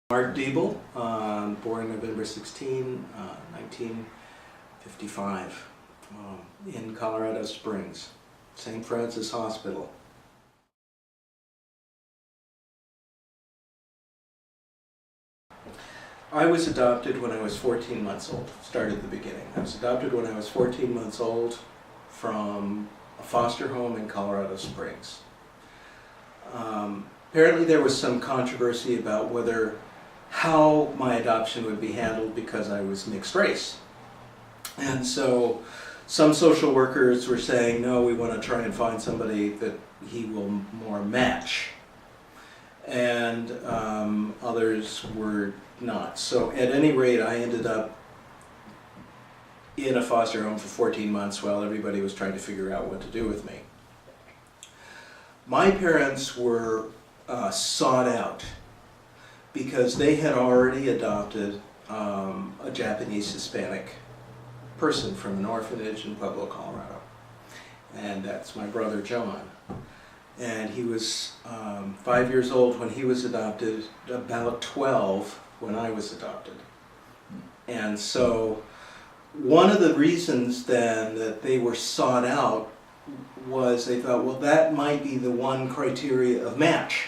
Diebel, born November 16, 1955, in Colorado Springs, St. Francis Hospital. I was adopted when I was 14 months old. Started at the beginning. I was adopted when I was 14 months old from a foster home in Colorado Springs. Apparently there was some controversy about how my adoption would be handled because I was mixed race. And so some social workers were saying, no, we want to try and find somebody that he will more match. And others were not. So at any rate, I ended up in a foster home for 14 months while everybody was trying to figure out what to do with me. My parents were sought out because they had already adopted a Japanese Hispanic person from an orphanage in Pueblo, Colorado. And that's my brother John. And he was 5 years old when he was adopted, about 12 when I was adopted. And so one of the reasons then that they were sought out was they thought, well, that might be the one criteria of match.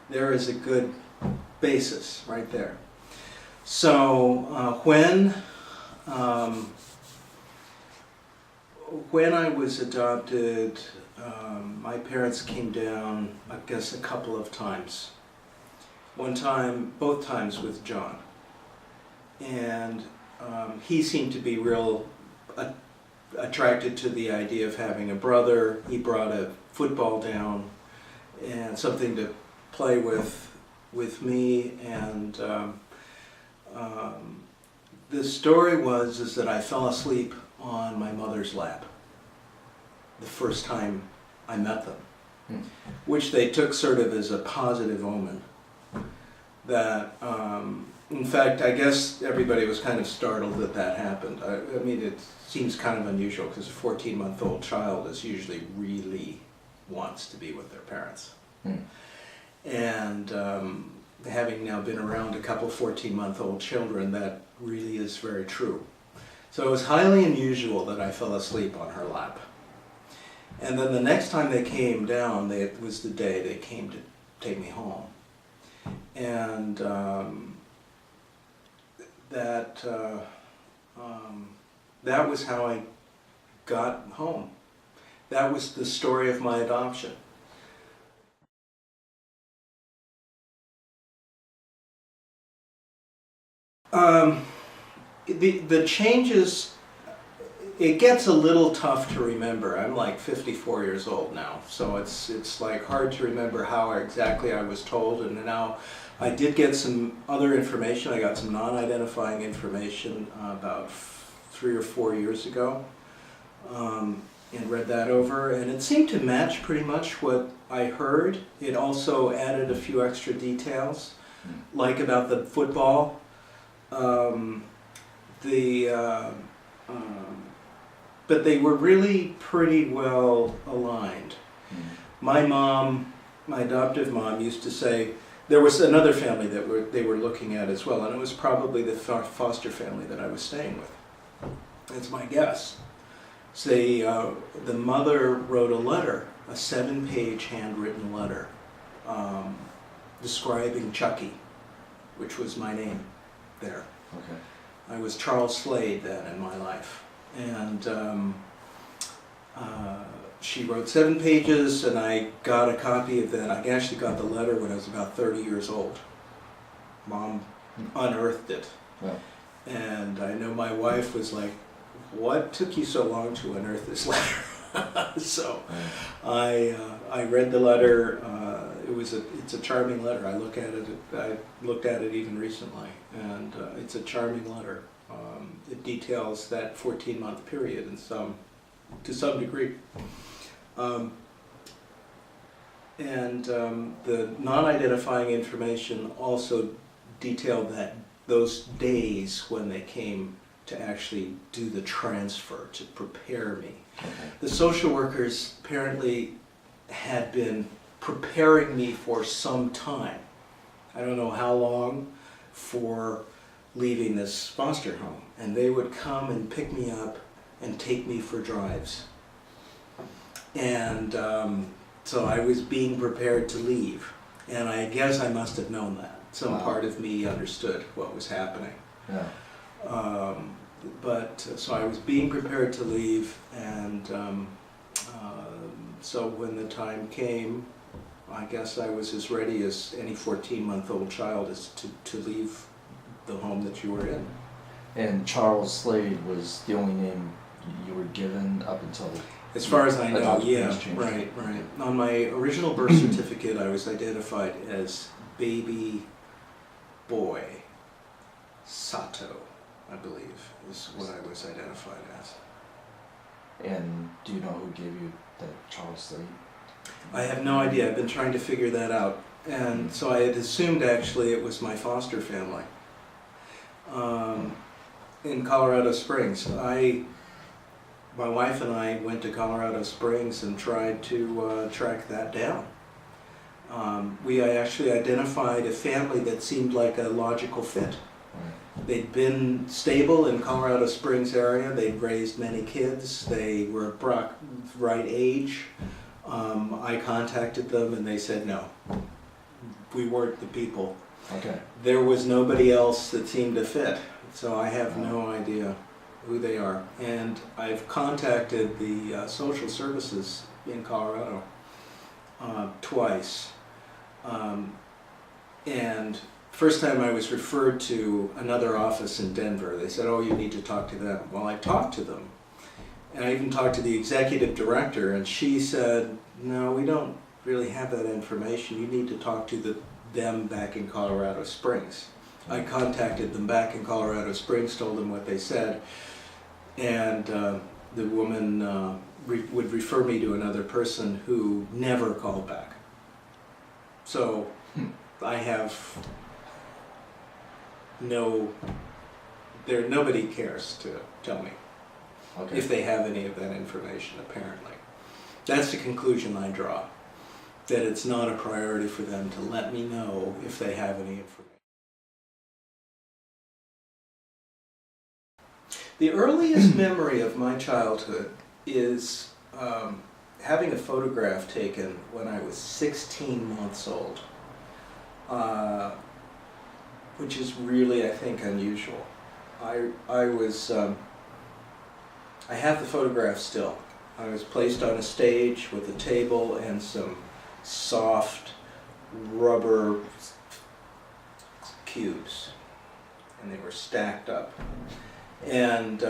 There is a good basis right there. So when I was adopted, my parents came down, I guess, a couple of times. Both times with John. And he seemed to be real attracted to the idea of having a brother. He brought a football down and something to play with me. And the story is that I fell asleep on my mother's lap the first time I met them, which they took sort of as a positive omen. That, in fact, I guess everybody was kind of startled that happened. I mean, it seems kind of unusual because a 14-month-old child is usually really wants to be with their parents. And having now been around a couple 14-month-old children, that really is very true. So it was highly unusual that I fell asleep on her lap. And then the next time they came down, it was the day they came to take me home. And that was how I got home. That was the story of my adoption. The changes, it gets a little tough to remember. I'm like 54 years old now, so it's like hard to remember how exactly I was told. And now I did get some other information. I got some non-identifying information about 3 or 4 years ago, and read that over, and it seemed to match pretty much what I heard. It also added a few extra details, like about the football. But they were really pretty well aligned. My mom, my adoptive mom, used to say, there was another family that they were looking at as well, and it was probably the foster family that I was staying with. That's my guess. So the mother wrote a letter, a 7-page handwritten letter, describing Chucky, which was my name there. Okay. I was Charles Slade then in my life. And she wrote 7 pages, and I got a copy of that. I actually got the letter when I was about 30 years old. Mom unearthed it. Yeah. And I know my wife was like, what took you so long to unearth this letter? So I read the letter. It's a charming letter. I looked at it even recently, and it's a charming letter. It details that 14-month period to some degree. The non-identifying information also detailed those days when they came to actually do the transfer, to prepare me. Okay. The social workers apparently had been preparing me for some time. I don't know how long, for leaving this foster home. And they would come and pick me up and take me for drives. And so I was being prepared to leave. And I guess I must have known that. Some part of me understood what was happening. Yeah. So I was being prepared to leave, and so when the time came, I guess I was as ready as any 14-month-old child is to leave the home that you were in. And Charles Slade was the only name you were given up until... As far as I know, yeah, changed. right. On my original birth certificate, I was identified as baby boy Sato, I believe, is what I was identified as. And do you know who gave you the Charles Slade? I have no idea. I've been trying to figure that out. And so I had assumed actually it was my foster family in Colorado Springs. My wife and I went to Colorado Springs and tried to track that down. We actually identified a family that seemed like a logical fit. They'd been stable in Colorado Springs area. They'd raised many kids. They were right age. I contacted them and they said no. We weren't the people. Okay. There was nobody else that seemed to fit. So I have no idea who they are. And I've contacted the social services in Colorado twice. And first time I was referred to another office in Denver. They said, oh, you need to talk to them. Well, I talked to them. And I even talked to the executive director, and she said, no, we don't really have that information. You need to talk to them back in Colorado Springs. I contacted them back in Colorado Springs, told them what they said, and the woman would refer me to another person who never called back. So I have nobody cares to tell me if they have any of that information, apparently. That's the conclusion I draw, that it's not a priority for them to let me know if they have any information. The earliest memory of my childhood is having a photograph taken when I was 16 months old, which is really, I think, unusual. I have the photograph still. I was placed on a stage with a table and some soft rubber cubes, and they were stacked up. And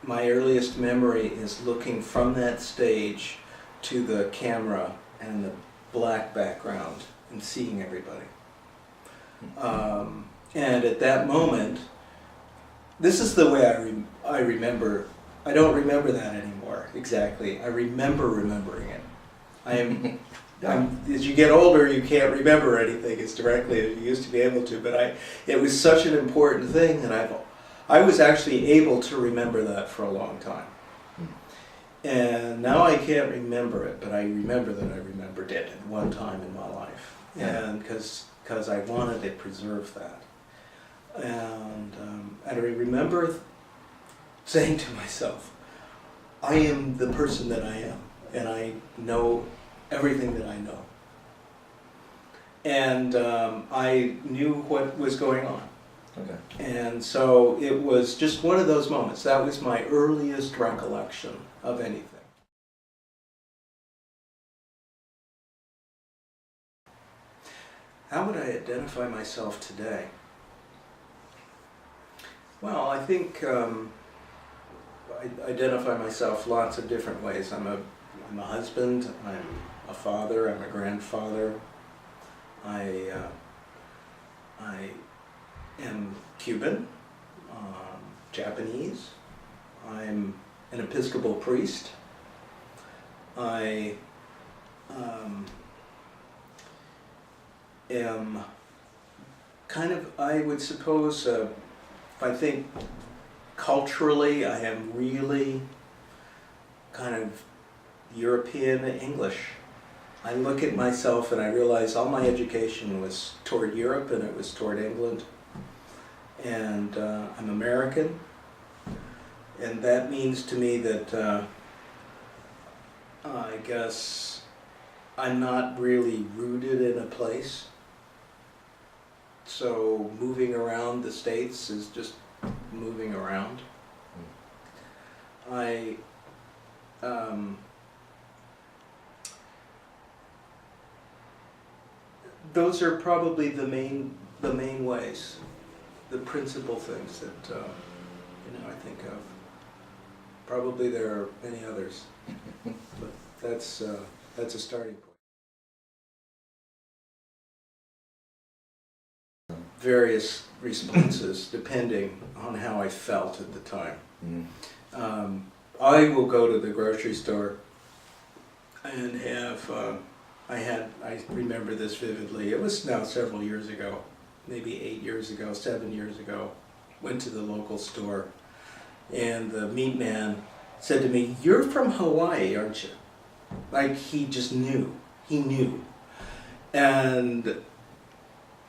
my earliest memory is looking from that stage to the camera and the black background and seeing everybody. And at that moment, this is the way I remember. I don't remember that anymore exactly. I remember remembering it. As you get older, you can't remember anything as directly as you used to be able to. But it was such an important thing that I was actually able to remember that for a long time. And now I can't remember it, but I remember that I remembered it at one time in my life, and because I wanted to preserve that. And I remember saying to myself, I am the person that I am, and I know everything that I know. And I knew what was going on. Okay. And so it was just one of those moments. That was my earliest recollection of anything. How would I identify myself today? Well, I think I identify myself lots of different ways. I'm a husband, I'm a father, I'm a grandfather. I am Cuban, Japanese. I'm an Episcopal priest. I am kind of, I would suppose, if I think culturally, I am really kind of European English. I look at myself and I realize all my education was toward Europe and it was toward England. And I'm American. And that means to me that I guess I'm not really rooted in a place. So moving around the States is just moving around. Those are probably the main ways, the principal things that I think of. Probably there are many others, but that's a starting point. Various responses depending on how I felt at the time. I will go to the grocery store and have, I remember this vividly, it was now several years ago, maybe 8 years ago, 7 years ago, went to the local store and the meat man said to me, "You're from Hawaii, aren't you?" Like he just knew, he knew. And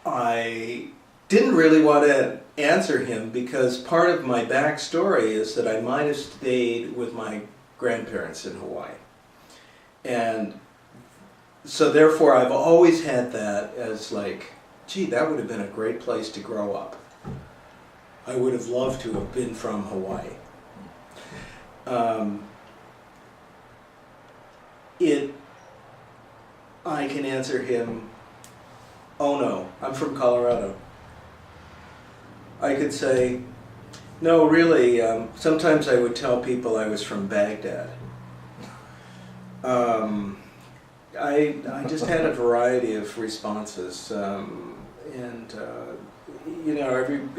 I didn't really want to answer him because part of my backstory is that I might have stayed with my grandparents in Hawaii. And so therefore I've always had that as like, gee, that would have been a great place to grow up. I would have loved to have been from Hawaii. I can answer him, "Oh no, I'm from Colorado." I could say, "No, really, sometimes I would tell people I was from Baghdad." I just had a variety of responses,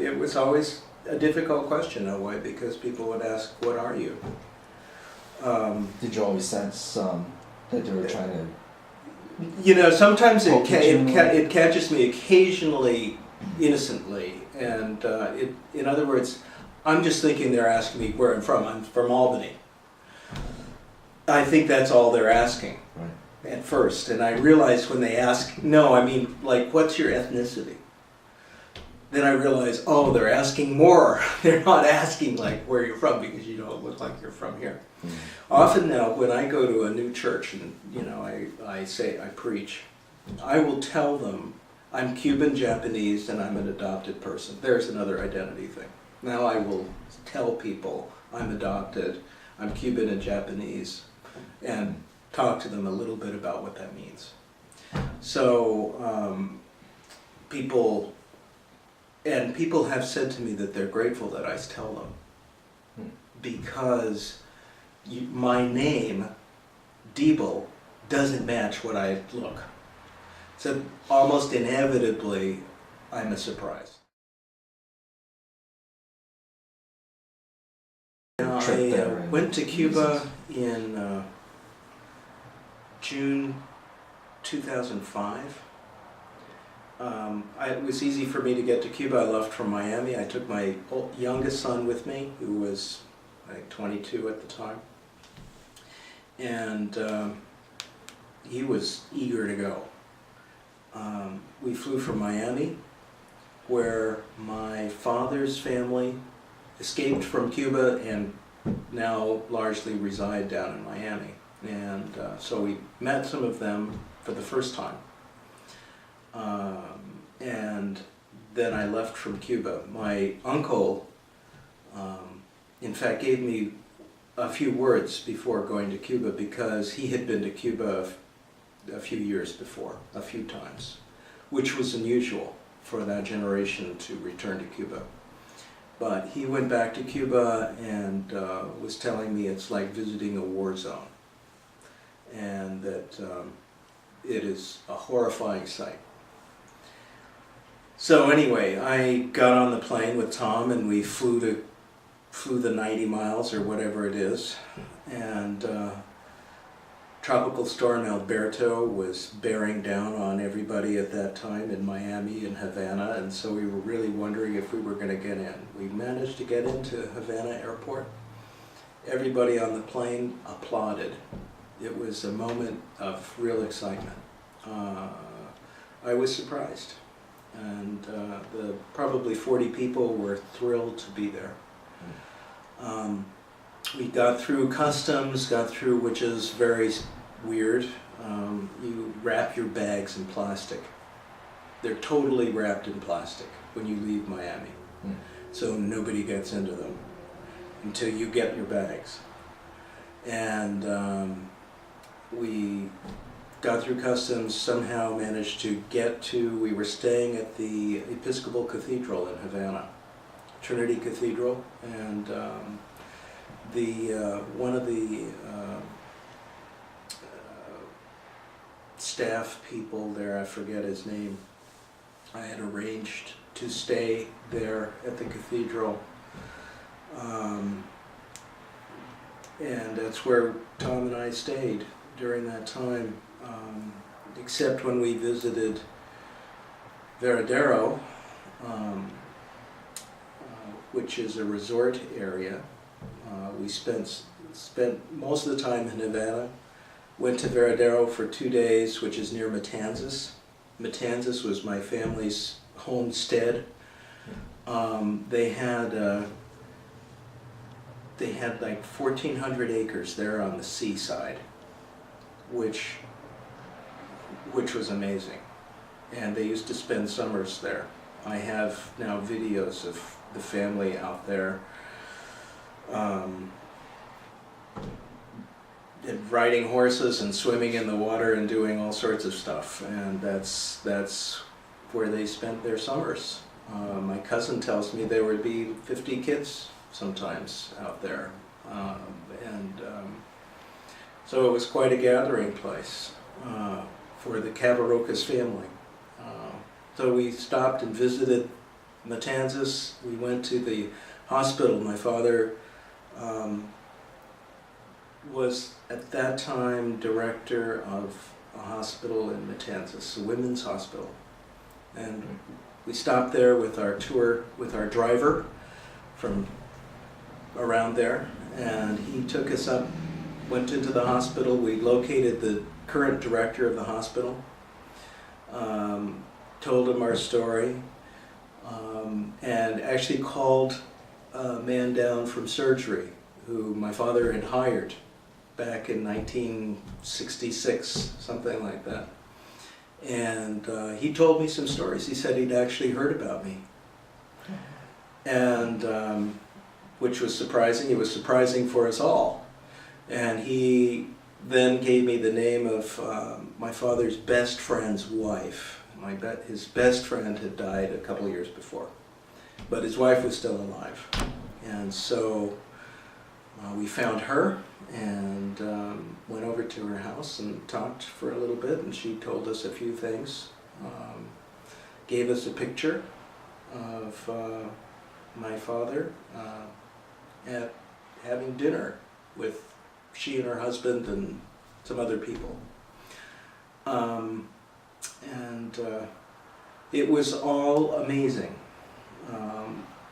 it was always a difficult question in a way because people would ask, "What are you?" Did you always sense that they were trying to? Sometimes it catches me occasionally, innocently, and in other words, I'm just thinking they're asking me where I'm from. I'm from Albany. I think that's all they're asking at first, and I realize when they ask, no, I mean, like, what's your ethnicity? Then I realize, oh, they're asking more. They're not asking like where you're from because you don't look like you're from here. Often now, when I go to a new church and I preach, I will tell them I'm Cuban, Japanese, and I'm an adopted person. There's another identity thing. Now I will tell people I'm adopted, I'm Cuban and Japanese, and talk to them a little bit about what that means. So people have said to me that they're grateful that I tell them because my name, Diebel, doesn't match what I look. So almost inevitably, I'm a surprise. I went to Cuba in June 2005. It was easy for me to get to Cuba. I left from Miami. I took my youngest son with me, who was like 22 at the time. And he was eager to go. We flew from Miami, where my father's family escaped from Cuba and now largely reside down in Miami. And so we met some of them for the first time. And then I left from Cuba. My uncle, in fact, gave me a few words before going to Cuba because he had been to Cuba a few years before, a few times, which was unusual for that generation to return to Cuba. But he went back to Cuba and was telling me it's like visiting a war zone, and that it is a horrifying sight. So anyway, I got on the plane with Tom and we flew the 90 miles or whatever it is, and Tropical Storm Alberto was bearing down on everybody at that time in Miami and Havana, and so we were really wondering if we were going to get in. We managed to get into Havana Airport. Everybody on the plane applauded It was a moment of real excitement. I was surprised, and the probably 40 people were thrilled to be there. We got through customs, which is very weird. You wrap your bags in plastic. They're totally wrapped in plastic when you leave Miami. So nobody gets into them until you get your bags. And we got through customs, somehow managed to get to, we were staying at the Episcopal Cathedral in Havana, Trinity Cathedral, and one of the staff people there, I forget his name, I had arranged to stay there at the cathedral, and that's where Tom and I stayed during that time, except when we visited Veradero, which is a resort area. We spent most of the time in Havana, went to Veradero for 2 days, which is near Matanzas. Matanzas was my family's homestead. They had like 1,400 acres there on the seaside, which was amazing. And they used to spend summers there. I have now videos of the family out there and riding horses and swimming in the water and doing all sorts of stuff. And that's where they spent their summers. My cousin tells me there would be 50 kids sometimes out there. So it was quite a gathering place for the Cavarocas family. So we stopped and visited Matanzas. We went to the hospital. My father was at that time director of a hospital in Matanzas, a women's hospital. And we stopped there with our tour, with our driver from around there, and he took us up, went into the hospital. We located the current director of the hospital, told him our story, and actually called a man down from surgery who my father had hired back in 1966, something like that. And he told me some stories. He said he'd actually heard about me, and which was surprising. It was surprising for us all. And he then gave me the name of my father's best friend's wife. His best friend had died a couple years before, but his wife was still alive. And so we found her and went over to her house and talked for a little bit, and she told us a few things. Gave us a picture of my father at having dinner with she and her husband and some other people. It was all amazing.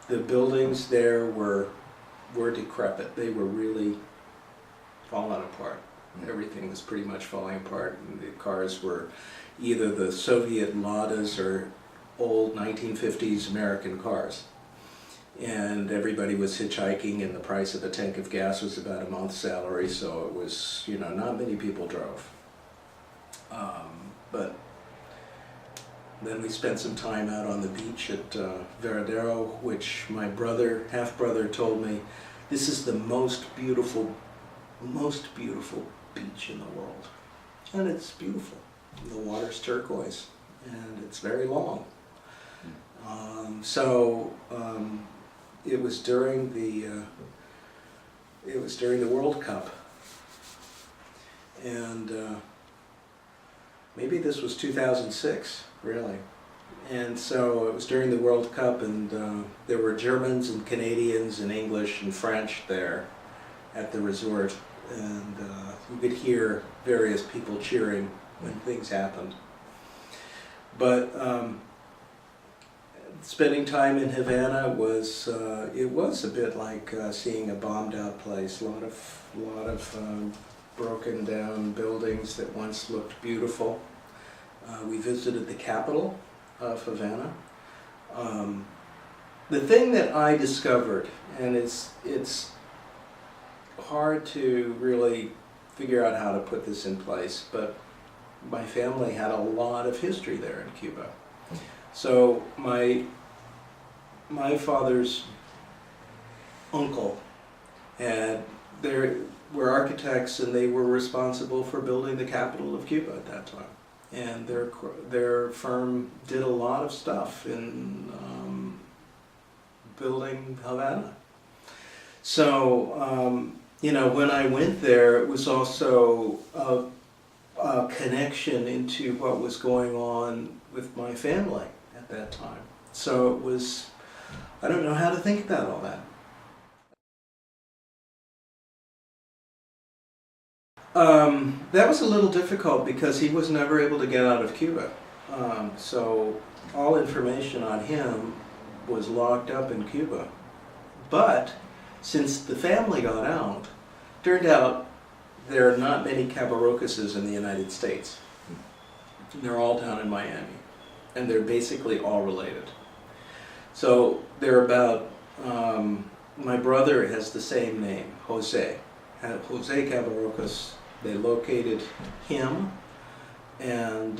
The buildings there were decrepit. They were really falling apart. Everything was pretty much falling apart, and the cars were either the Soviet Ladas or old 1950s American cars. And everybody was hitchhiking, and the price of a tank of gas was about a month's salary, so it was, not many people drove. But then we spent some time out on the beach at Veradero, which my half-brother told me, this is the most beautiful beach in the world. And it's beautiful. The water's turquoise, and it's very long. It was during the World Cup, and maybe this was 2006, really. And so it was during the World Cup, and there were Germans and Canadians and English and French there at the resort, and you could hear various people cheering when things happened. But spending time in Havana was it was a bit like seeing a bombed out place. A lot of broken down buildings that once looked beautiful. We visited the capital of Havana. The thing that I discovered, and it's hard to really figure out how to put this in place, but my family had a lot of history there in Cuba. So my father's uncle were architects, and they were responsible for building the capital of Cuba at that time. And their firm did a lot of stuff in building Havana. So, when I went there, it was also a connection into what was going on with my family at that time. So it was, I don't know how to think about all that. That was a little difficult because he was never able to get out of Cuba. So all information on him was locked up in Cuba. But since the family got out, turned out there are not many Cabarocases in the United States. They're all down in Miami, and they're basically all related. So they're about, my brother has the same name, Jose Cabarocas. They located him, and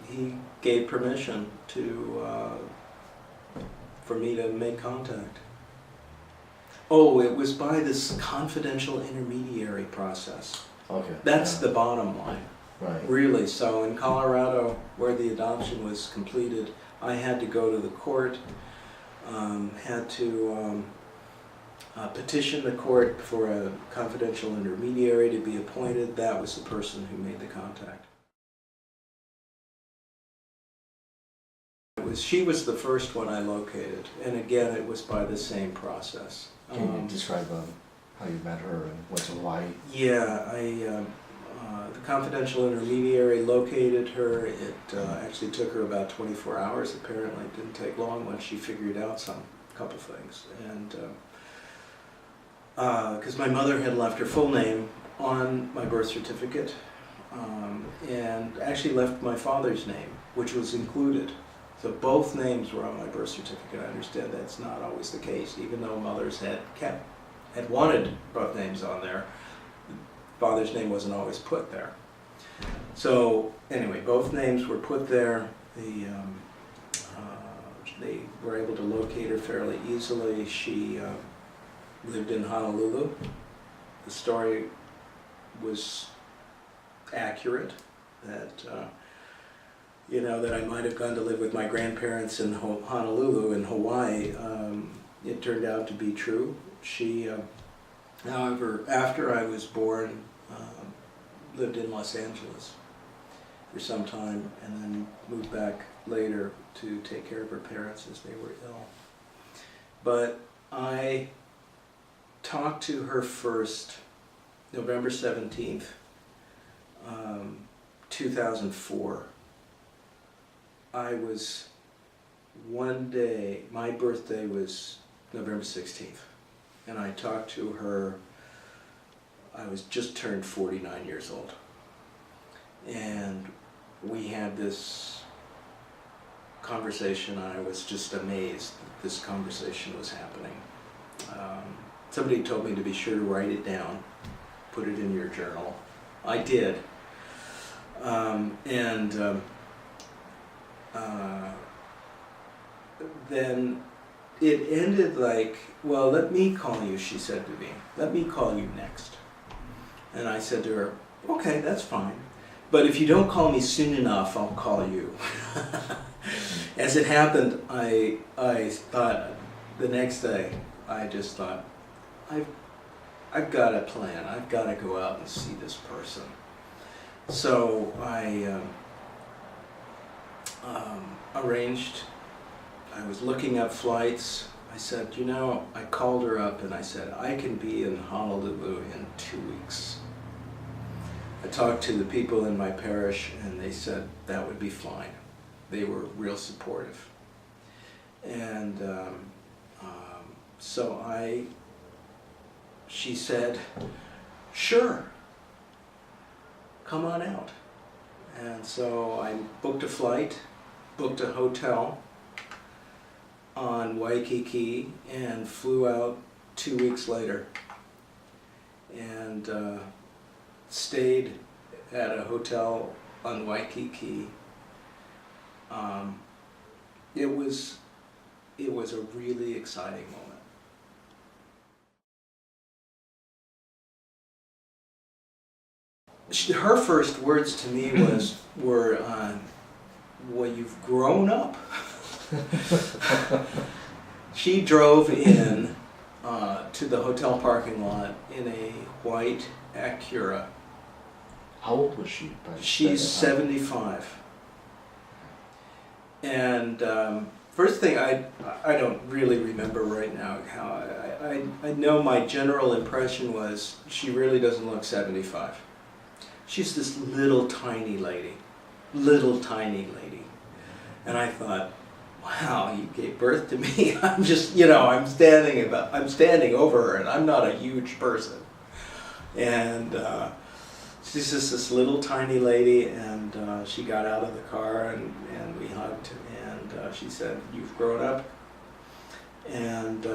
he gave permission for me to make contact. Oh, it was by this confidential intermediary process. Okay. That's the bottom line. Right. Really. So in Colorado, where the adoption was completed, I had to go to the court, had to petition the court for a confidential intermediary to be appointed. That was the person who made the contact. She was the first one I located, and again, it was by the same process. Can you describe how you met her and what's her why? Yeah, the confidential intermediary located her. It actually took her about 24 hours. Apparently, it didn't take long once she figured out couple things. And because my mother had left her full name on my birth certificate, and actually left my father's name, which was included. So both names were on my birth certificate. I understand that's not always the case, even though mothers had wanted both names on there. Father's name wasn't always put there. So anyway, both names were put there. They were able to locate her fairly easily. She lived in Honolulu. The story was accurate that that I might have gone to live with my grandparents in Honolulu in Hawaii. It turned out to be true. She, however, after I was born, lived in Los Angeles for some time, and then moved back later to take care of her parents as they were ill. But I talked to her first November 17th, 2004. I was one day, my birthday was November 16th, and I talked to her, I was just turned 49 years old. And we had this conversation. I was just amazed that this conversation was happening. Somebody told me to be sure to write it down, put it in your journal. I did. Then it ended like, well, let me call you, she said to me. Let me call you next. And I said to her, okay, that's fine. But if you don't call me soon enough, I'll call you. As it happened, I thought the next day, I just thought, I've got a plan. I've got to go out and see this person. So I arranged, I was looking up flights. I said, I called her up and I said, I can be in Honolulu in 2 weeks. I talked to the people in my parish and they said that would be fine. They were real supportive. And she said, sure. come on out. And so I booked a flight, booked a hotel on Waikiki, and flew out 2 weeks later. And stayed at a hotel on Waikiki. It was a really exciting moment. Her first words to me were, "Well, you've grown up." She drove in to the hotel parking lot in a white Acura. How old was she? She's 75. And first thing, I don't really remember right now how, I know my general impression was she really doesn't look 75. She's this little tiny lady. And I thought, wow, you gave birth to me. I'm just, I'm standing over her, and I'm not a huge person. And she's just this little tiny lady, and she got out of the car, and we hugged, and she said, "You've grown up." And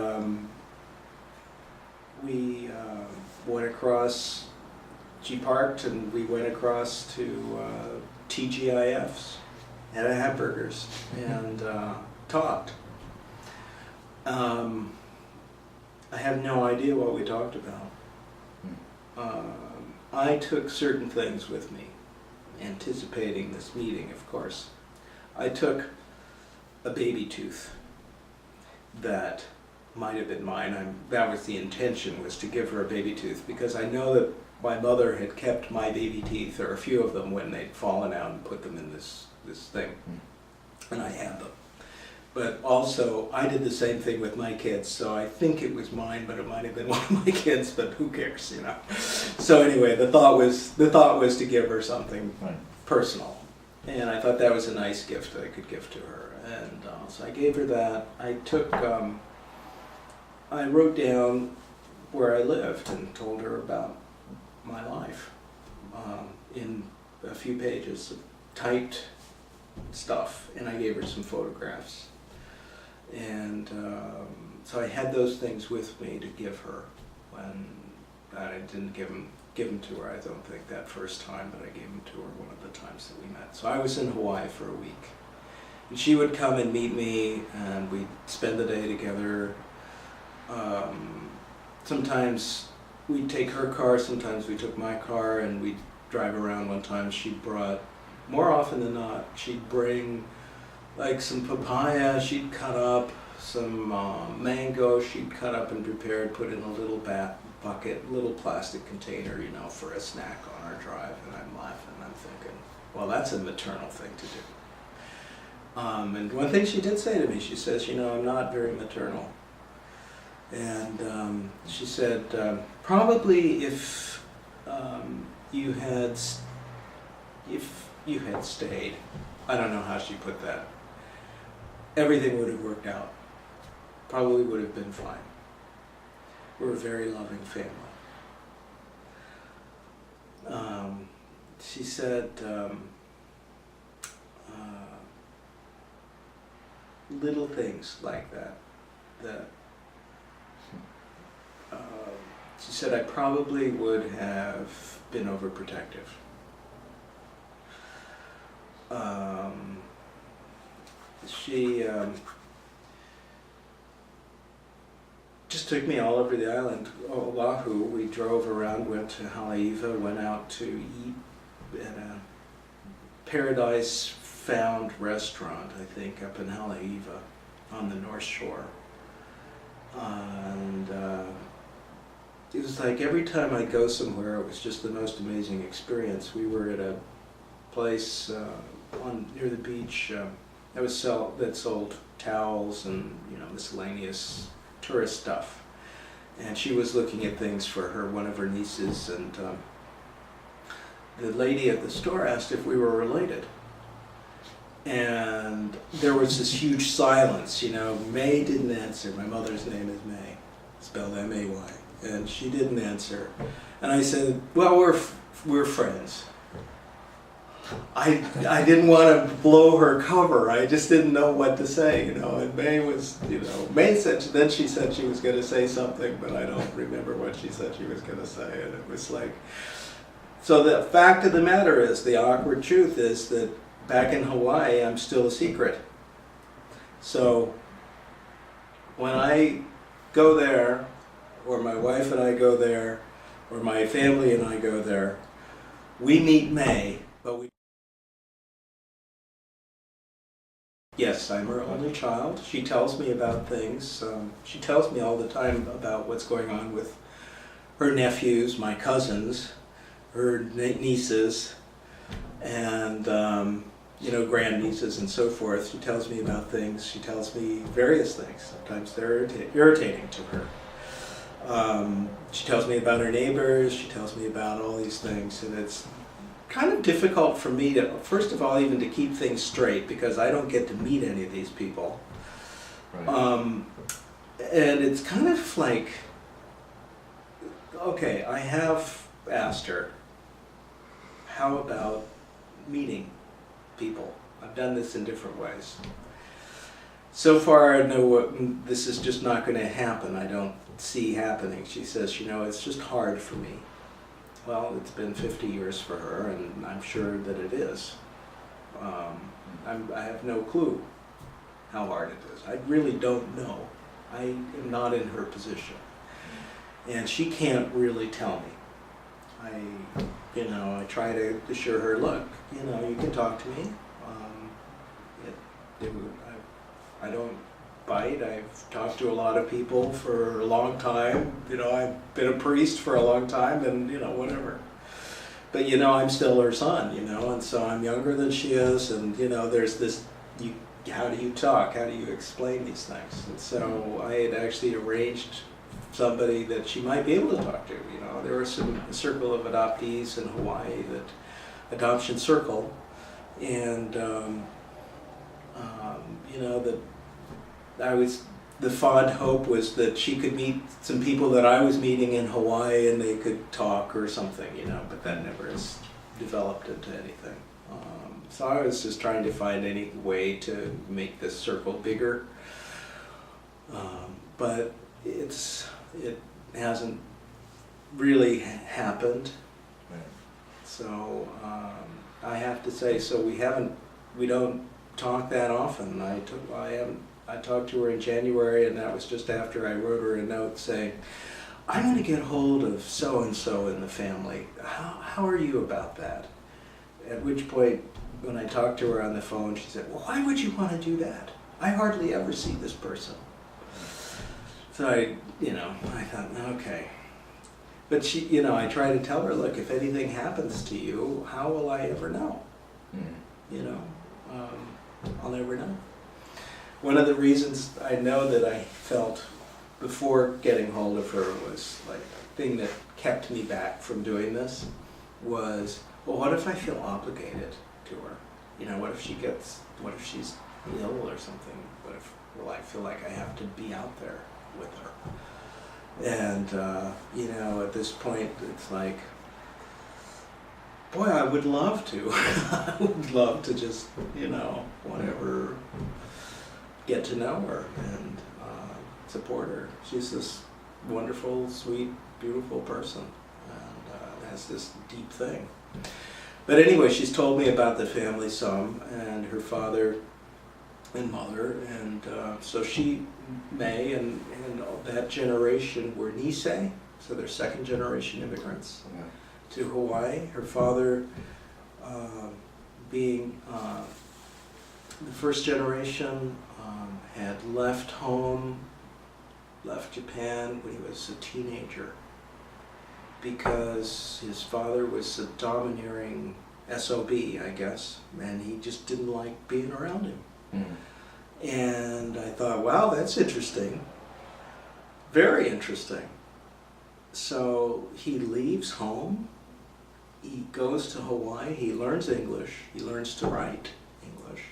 we went across, she parked, and we went across to TGIF's, had a hamburgers, and talked. I have no idea what we talked about. I took certain things with me, anticipating this meeting, of course. I took a baby tooth that might have been mine. That was the intention, was to give her a baby tooth, because I know that my mother had kept my baby teeth, or a few of them, when they'd fallen out, and put them in this thing, and I had them. But also, I did the same thing with my kids, so I think it was mine, but it might have been one of my kids, but who cares, So anyway, the thought was to give her something personal, and I thought that was a nice gift that I could give to her, and so I gave her that. I wrote down where I lived and told her about my life in a few pages of typed stuff, and I gave her some photographs. And so I had those things with me to give her when I didn't give them to her, I don't think, that first time, but I gave them to her one of the times that we met. So I was in Hawaii for a week, and she would come and meet me, and we'd spend the day together. Sometimes we'd take her car, sometimes we took my car, and we'd drive around. One time she brought, more often than not, she'd bring like some papaya she'd cut up, some mango she'd cut up and prepared, put in a little bucket, little plastic container, for a snack on our drive. And I'm laughing, I'm thinking, well, that's a maternal thing to do. And one thing she did say to me, she says, I'm not very maternal. And she said, probably if you had stayed, I don't know how she put that, everything would have worked out. Probably would have been fine. We're a very loving family. She said, little things like that, she said I probably would have been overprotective. She just took me all over the island. Oahu, we drove around, went to Haleiwa, went out to eat at a Paradise Found restaurant, I think, up in Haleiwa on the North Shore. And it was like every time I go somewhere, it was just the most amazing experience. We were at a place near the beach that sold towels and miscellaneous tourist stuff, and she was looking at things for one of her nieces, and the lady at the store asked if we were related, and there was this huge silence. May didn't answer. My mother's name is May, spelled M-A-Y, and she didn't answer, and I said, well, we're friends. I didn't want to blow her cover. I just didn't know what to say, you know. And May was, you know, May said, then she said she was going to say something, but I don't remember what she said she was going to say. And it was like, so the fact of the matter is, the awkward truth is that back in Hawaii, I'm still a secret. So when I go there, or my wife and I go there, or my family and I go there, we meet May, but we... Yes, I'm her only child. She tells me about things. She tells me all the time about what's going on with her nephews, my cousins, her nieces, and you know, grandnieces and so forth. She tells me about things. She tells me various things. Sometimes they're irritating to her. She tells me about her neighbors. She tells me about all these things, and it's kind of difficult for me to, first of all, even to keep things straight, because I don't get to meet any of these people. Right. And it's kind of like, okay, I have asked her, how about meeting people? I've done this in different ways. So far, I know what this is just not going to happen. I don't see happening. She says, you know, it's just hard for me. Well, it's been 50 years for her, and I'm sure that it is. I have no clue how hard it is. I really don't know. I am not in her position. And she can't really tell me. I try to assure her, look, you know, you can talk to me. I don't bite. I've talked to a lot of people for a long time. You know, I've been a priest for a long time, and, you know, whatever. But, you know, I'm still her son, you know, and so I'm younger than she is, and, you know, there's this, how do you talk? How do you explain these things? And so I had actually arranged somebody that she might be able to talk to. You know, there was a circle of adoptees in Hawaii, that adoption circle, and you know, that the fond hope was that she could meet some people that I was meeting in Hawaii, and they could talk or something, you know, but that never has developed into anything. So I was just trying to find any way to make this circle bigger, but it hasn't really happened. Right. So I have to say, so we don't talk that often. I talked to her in January, and that was just after I wrote her a note saying, I'm going to get hold of so-and-so in the family. How are you about that? At which point, when I talked to her on the phone, she said, well, why would you want to do that? I hardly ever see this person. So I thought, okay. But she, you know, I try to tell her, look, if anything happens to you, how will I ever know? You know, I'll never know. One of the reasons I know that I felt before getting hold of her was, like, the thing that kept me back from doing this was, well, what if I feel obligated to her? You know, what if she's ill or something? Will I feel like I have to be out there with her? And, you know, at this point, it's like, boy, I would love to. I would love to just, you know, whatever, get to know her and support her. She's this wonderful, sweet, beautiful person, and has this deep thing. But anyway, she's told me about the family some, and her father and mother, and so May and that generation were Nisei, so they're second generation immigrants to Hawaii. Her father being the first generation, had left home, left Japan when he was a teenager, because his father was a domineering SOB, I guess, and he just didn't like being around him. Mm-hmm. And I thought, wow, that's interesting. Very interesting. So he leaves home, he goes to Hawaii, he learns English, he learns to write English,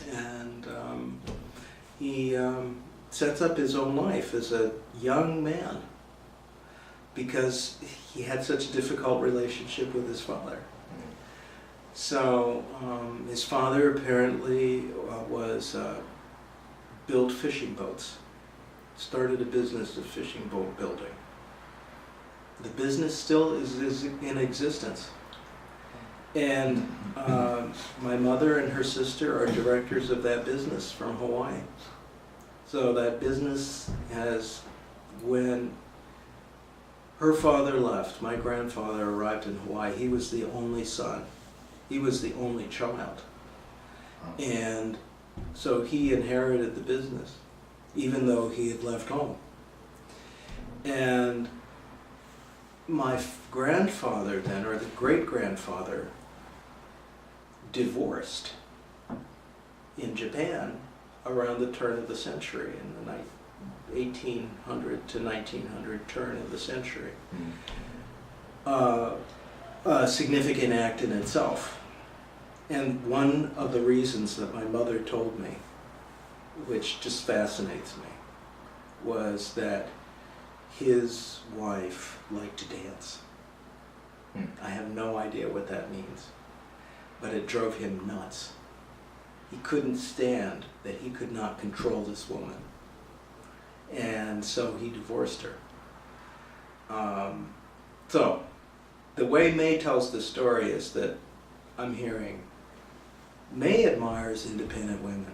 and he sets up his own life as a young man, because he had such a difficult relationship with his father. So his father apparently built fishing boats, started a business of fishing boat building. The business still is in existence. And my mother and her sister are directors of that business from Hawaii. So that business has, when her father left, my grandfather arrived in Hawaii, he was the only son. He was the only child. And so he inherited the business, even though he had left home. And my grandfather then, or the great-grandfather, divorced in Japan around the turn of the century, in the 1800 to 1900 turn of the century. A significant act in itself. And one of the reasons that my mother told me, which just fascinates me, was that his wife liked to dance. I have no idea what that means, but it drove him nuts. He couldn't stand that he could not control this woman. And so he divorced her. So, the way May tells the story is that I'm hearing May admires independent women.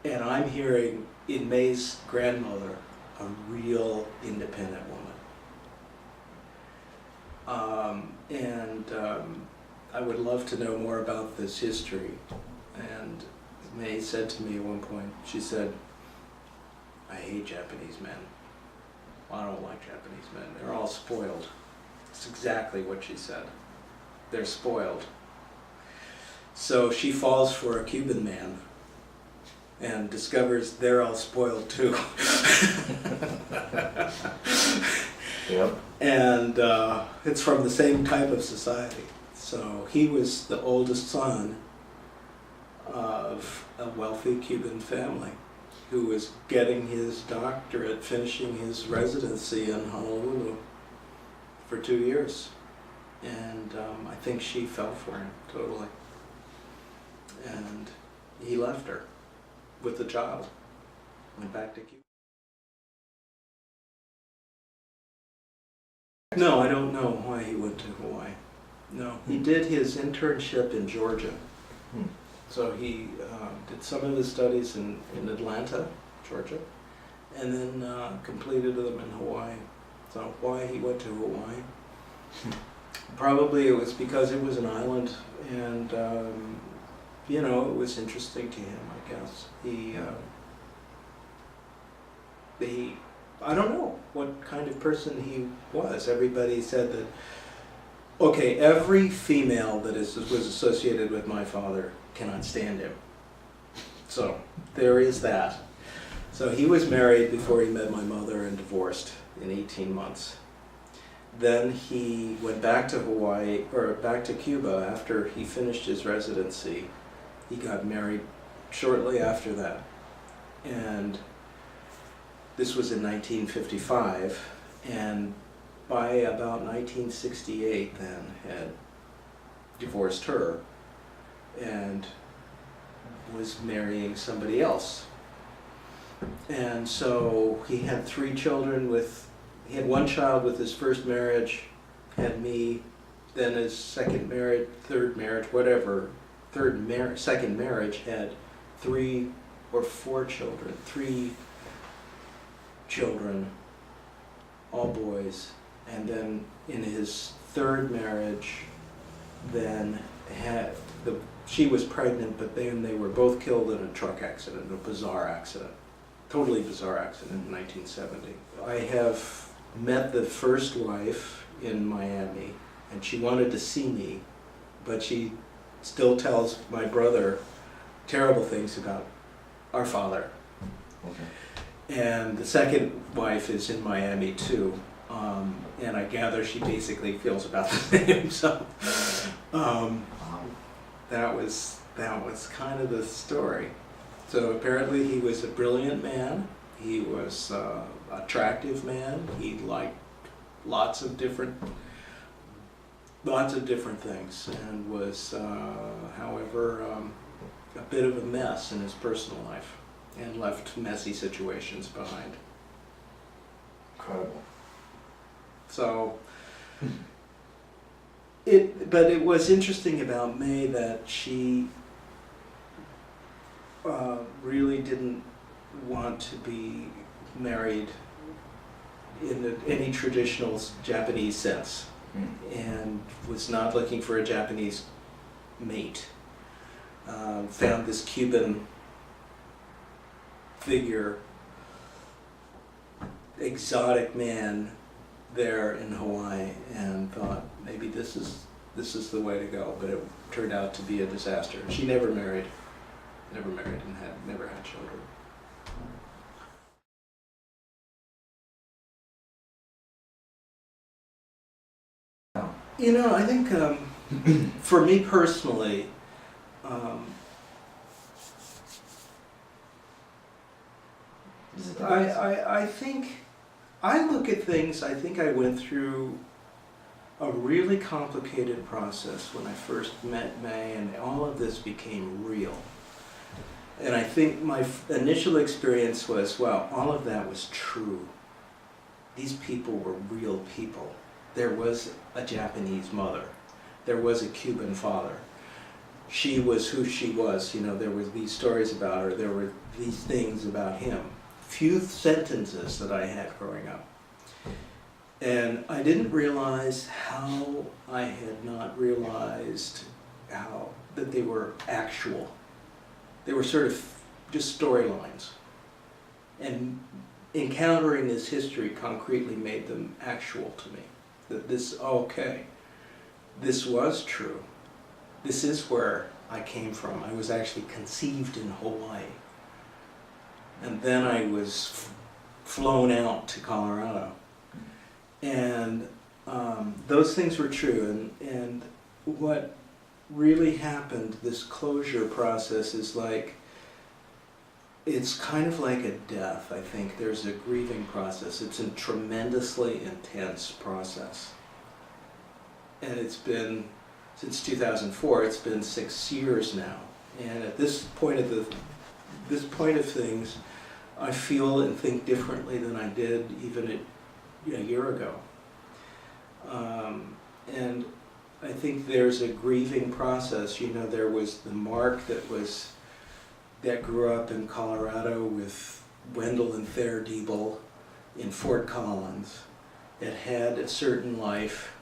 And I'm hearing in May's grandmother a real independent woman. I would love to know more about this history. And May said to me at one point, she said, I hate Japanese men. I don't like Japanese men. They're all spoiled. That's exactly what she said. They're spoiled. So she falls for a Cuban man and discovers they're all spoiled too. Yep. And it's from the same type of society. So he was the oldest son of a wealthy Cuban family who was getting his doctorate, finishing his residency in Honolulu for 2 years. And I think she fell for him totally. And he left her with the child, went back to Cuba. No, I don't know why he went to Hawaii. No, he did his internship in Georgia. So he did some of his studies in Atlanta, Georgia, and then completed them in Hawaii. So why he went to Hawaii? Probably it was because it was an island, and you know, it was interesting to him, I guess. I don't know what kind of person he was. Everybody said that, okay, every female that was associated with my father cannot stand him. So there is that. So he was married before he met my mother and divorced in 18 months. Then he went back to Hawaii, or back to Cuba after he finished his residency. He got married shortly after that. And this was in 1955, and by about 1968 then had divorced her and was marrying somebody else. And so he had 3 children he had 1 child with his first marriage, had me, then his second marriage, third marriage, whatever, second marriage had 3 or 4 children, 3 children, all boys. And then in his third marriage, then she was pregnant, but then they were both killed in a truck accident, a bizarre accident, totally bizarre accident in 1970. I have met the first wife in Miami, and she wanted to see me, but she still tells my brother terrible things about our father. Okay. And the second wife is in Miami too, and I gather she basically feels about the same. So that was kind of the story. So apparently he was a brilliant man. He was an attractive man. He liked lots of different lots of different things, and was, however, a bit of a mess in his personal life, and left messy situations behind. Incredible. So, but it was interesting about May that she really didn't want to be married in any traditional Japanese sense, and was not looking for a Japanese mate. Found this Cuban figure, exotic man there in Hawaii, and thought maybe this is the way to go. But it turned out to be a disaster. She never married, and never had children. You know, I think for me personally, I think I look at things. I think I went through a really complicated process when I first met May, and all of this became real. And I think my initial experience was, well, all of that was true. These people were real people. There was a Japanese mother. There was a Cuban father. She was who she was. You know, there were these stories about her. There were these things about him. Few sentences that I had growing up. And I didn't realize how I had not realized how that they were actual. They were sort of just storylines. And encountering this history concretely made them actual to me. That this, okay, this was true. This is where I came from. I was actually conceived in Hawaii. And then I was flown out to Colorado. And those things were true. And what really happened, this closure process, is like, it's kind of like a death, I think. There's a grieving process. It's a tremendously intense process. And it's been, since 2004, it's been 6 years now. And at this point of things, I feel and think differently than I did even a year ago. And I think there's a grieving process. You know, there was the Mark that grew up in Colorado with Wendell and Thayer Diebel in Fort Collins, that had a certain life,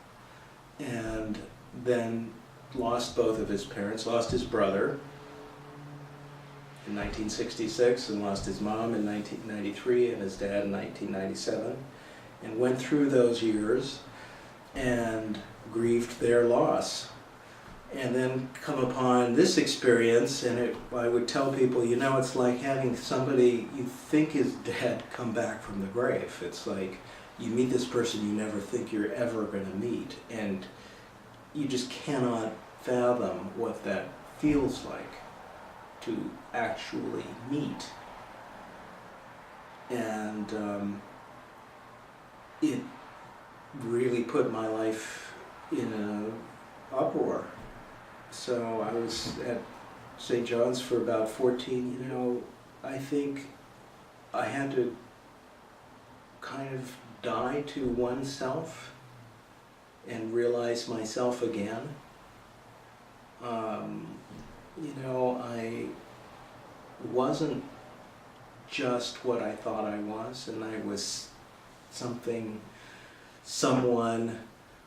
and then lost both of his parents, lost his brother in 1966, and lost his mom in 1993, and his dad in 1997, and went through those years and grieved their loss. And then come upon this experience, and I would tell people, you know, it's like having somebody you think is dead come back from the grave. It's like you meet this person you never think you're ever going to meet, and you just cannot fathom what that feels like to actually meet. And it really put my life in an uproar. So I was at St. John's for about 14, you know, I think I had to kind of die to oneself and realize myself again. You know, I wasn't just what I thought I was, and I was someone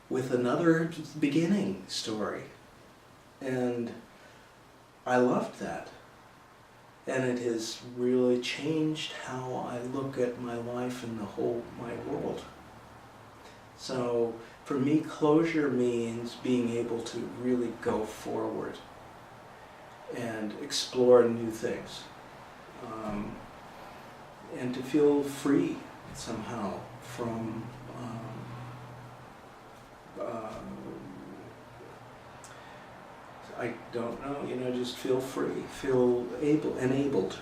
with another beginning story. And I loved that. And it has really changed how I look at my life and my world. So for me, closure means being able to really go forward and explore new things. And to feel free somehow from I don't know, you know, just feel free, feel enabled.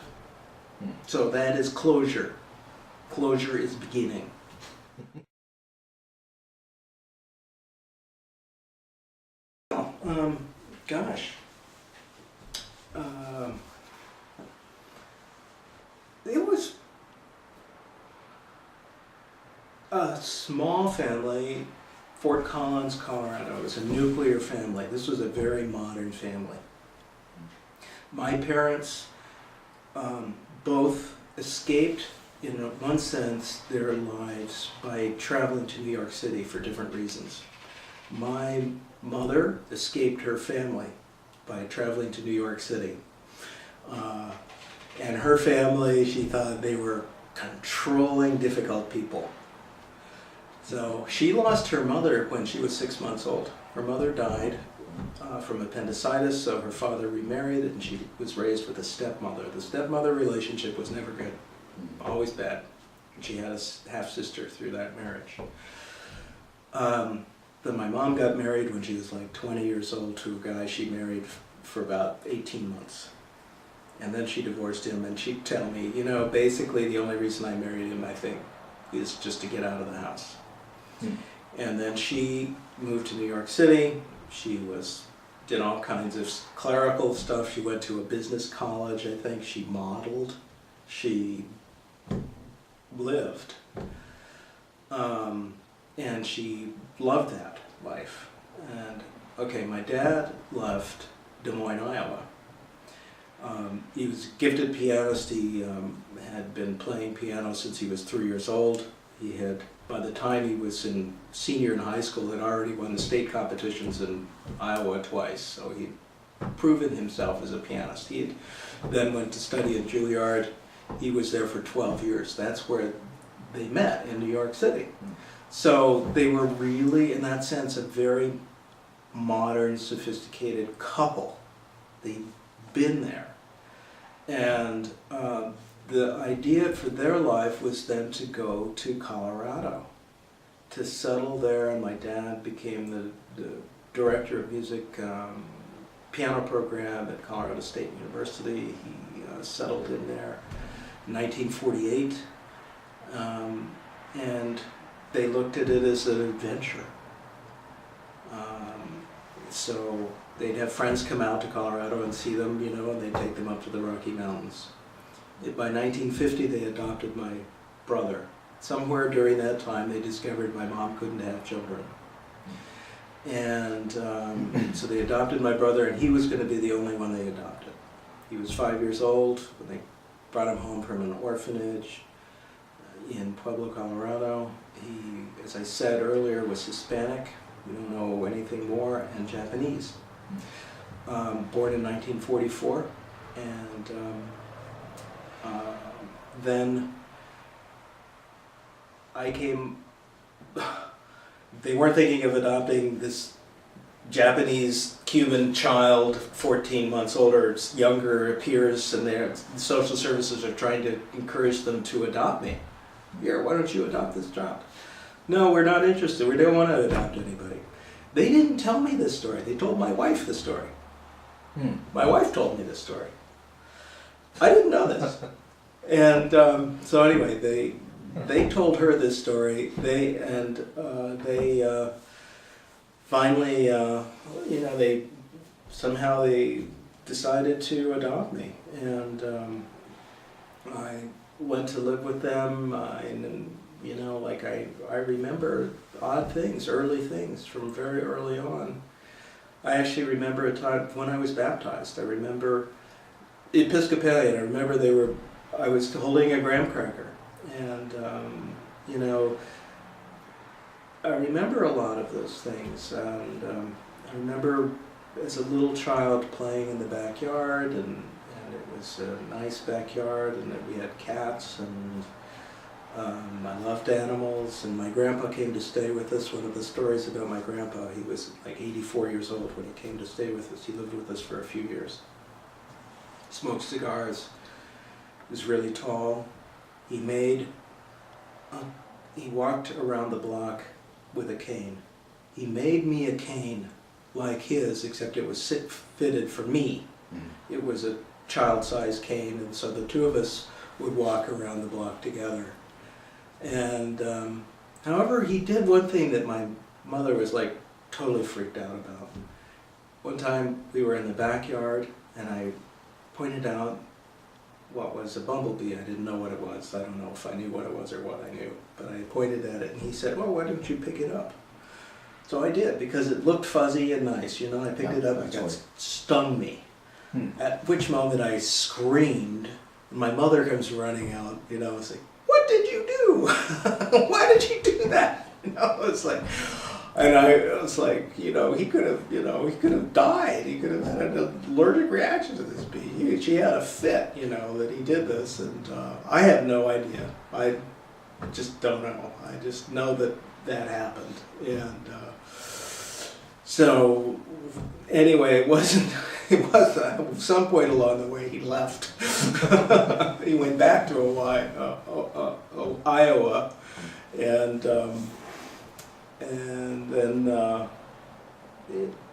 So that is closure. Closure is beginning. A small family, Fort Collins, Colorado. It was a nuclear family. This was a very modern family. My parents both escaped, in one sense, their lives by traveling to New York City for different reasons. My mother escaped her family by traveling to New York City. And her family, she thought they were controlling, difficult people. So she lost her mother when she was 6 months old. Her mother died from appendicitis, so her father remarried, and she was raised with a stepmother. The stepmother relationship was never good, always bad. She had a half-sister through that marriage. Then my mom got married when she was like 20 years old to a guy she married for about 18 months. And then she divorced him, and she'd tell me, you know, basically the only reason I married him, I think, is just to get out of the house. And then she moved to New York City. She did all kinds of clerical stuff. She went to a business college, I think. She modeled. She lived. And she loved that life. And, okay, my dad left Des Moines, Iowa. He was a gifted pianist. He had been playing piano since he was 3 years old. He had, by the time he was in senior in high school, had already won the state competitions in Iowa twice. So he'd proven himself as a pianist. He then went to study at Juilliard. He was there for 12 years. That's where they met, in New York City. So they were really, in that sense, a very modern, sophisticated couple. They'd been there. And the idea for their life was then to go to Colorado, to settle there, and my dad became the director of music piano program at Colorado State University. He settled in there in 1948, and they looked at it as an adventure. So they'd have friends come out to Colorado and see them, you know, and they'd take them up to the Rocky Mountains. By 1950, they adopted my brother. Somewhere during that time, they discovered my mom couldn't have children. And so they adopted my brother, and he was going to be the only one they adopted. He was 5 years old when they brought him home from an orphanage in Pueblo, Colorado. He, as I said earlier, was Hispanic. We don't know anything more, and Japanese. Born in 1944, and then I came. They weren't thinking of adopting this Japanese Cuban child, 14 months older, younger, appears, and their social services are trying to encourage them to adopt me. Here, why don't you adopt this child? No, we're not interested. We don't want to adopt anybody. They didn't tell me this story. They told my wife the story. My wife told me this story. I didn't know this. And so anyway, they told her this story. They finally, you know, they decided to adopt me, and I went to live with them. And you know, like I remember odd things, early things from very early on. I actually remember a time when I was baptized. I remember Episcopalian. I remember I was holding a graham cracker, and you know, I remember a lot of those things. And I remember as a little child playing in the backyard, and it was a nice backyard, and that we had cats, and I loved animals, and my grandpa came to stay with us. One of the stories about my grandpa, he was like 84 years old when he came to stay with us. He lived with us for a few years. Smoked cigars, was really tall. He walked around the block with a cane. He made me a cane like his, except it was fitted for me. It was a child-sized cane, and so the two of us would walk around the block together. And however, he did one thing that my mother was like totally freaked out about. One time we were in the backyard, and I pointed out what was a bumblebee. I didn't know what it was. I don't know if I knew what it was or what I knew. But I pointed at it and he said, well, why don't you pick it up? So I did, because it looked fuzzy and nice, you know. I picked it up and it stung me. At which moment I screamed. My mother comes running out, you know, it's like, what did you do? Why did you do that? You know, it's like, and I was like, you know, he could have died. He could have had an allergic reaction to this bee. She had a fit, you know, that he did this, and I have no idea. I just don't know. I just know that that happened, and so anyway, it wasn't. It was at some point along the way he left. He went back to Iowa, and then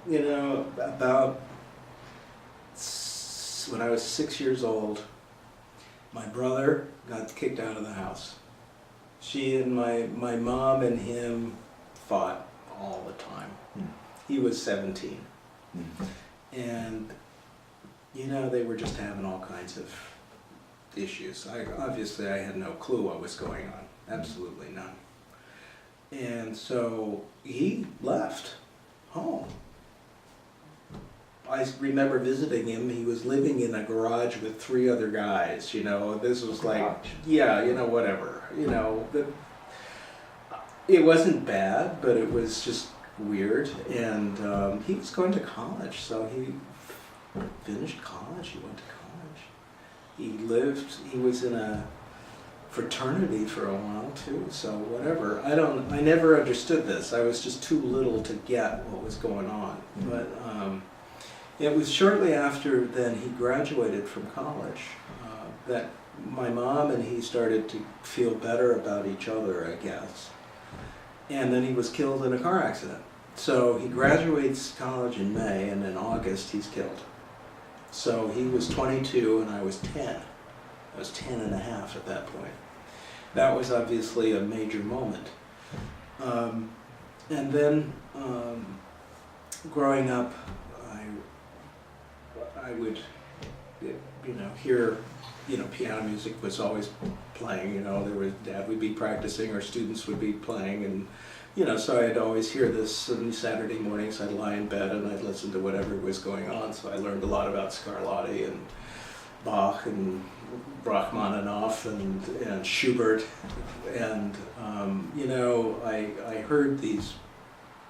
you know, about when I was 6 years old, my brother got kicked out of the house. She and my mom and him fought all the time. He was 17. And, you know, they were just having all kinds of issues. Obviously, I had no clue what was going on. Absolutely none. And so he left home. I remember visiting him. He was living in a garage with 3 other guys, you know. This was like, yeah, you know, whatever. You know, it wasn't bad, but it was just weird. And he was going to college, so he finished college. He went to college. He was in a fraternity for a while too, so whatever. I never understood this. I was just too little to get what was going on. But it was shortly after then he graduated from college that my mom and he started to feel better about each other, I guess. And then he was killed in a car accident. So he graduates college in May, and in August he's killed. So he was 22 and I was 10. I was 10 and a half at that point. That was obviously a major moment. And then growing up, I would, you know, hear, you know, piano music was always playing. You know, Dad would be practicing, or students would be playing, and you know, so I'd always hear this. And Saturday mornings, I'd lie in bed and I'd listen to whatever was going on. So I learned a lot about Scarlatti and Bach and Rachmaninoff and Schubert, and you know, I heard these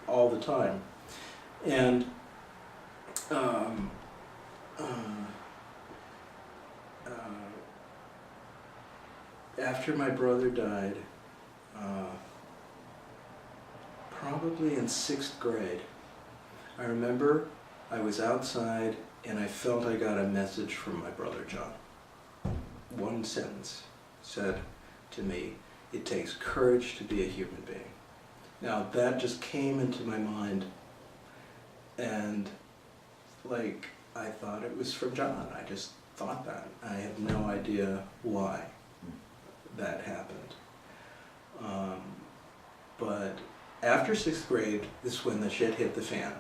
all the time. And after my brother died, probably in 6th grade, I remember I was outside and I felt I got a message from my brother John. One sentence said to me, "It takes courage to be a human being." Now that just came into my mind, and like, I thought it was from John. I just thought that. I have no idea why that happened. But after 6th grade is when the shit hit the fan.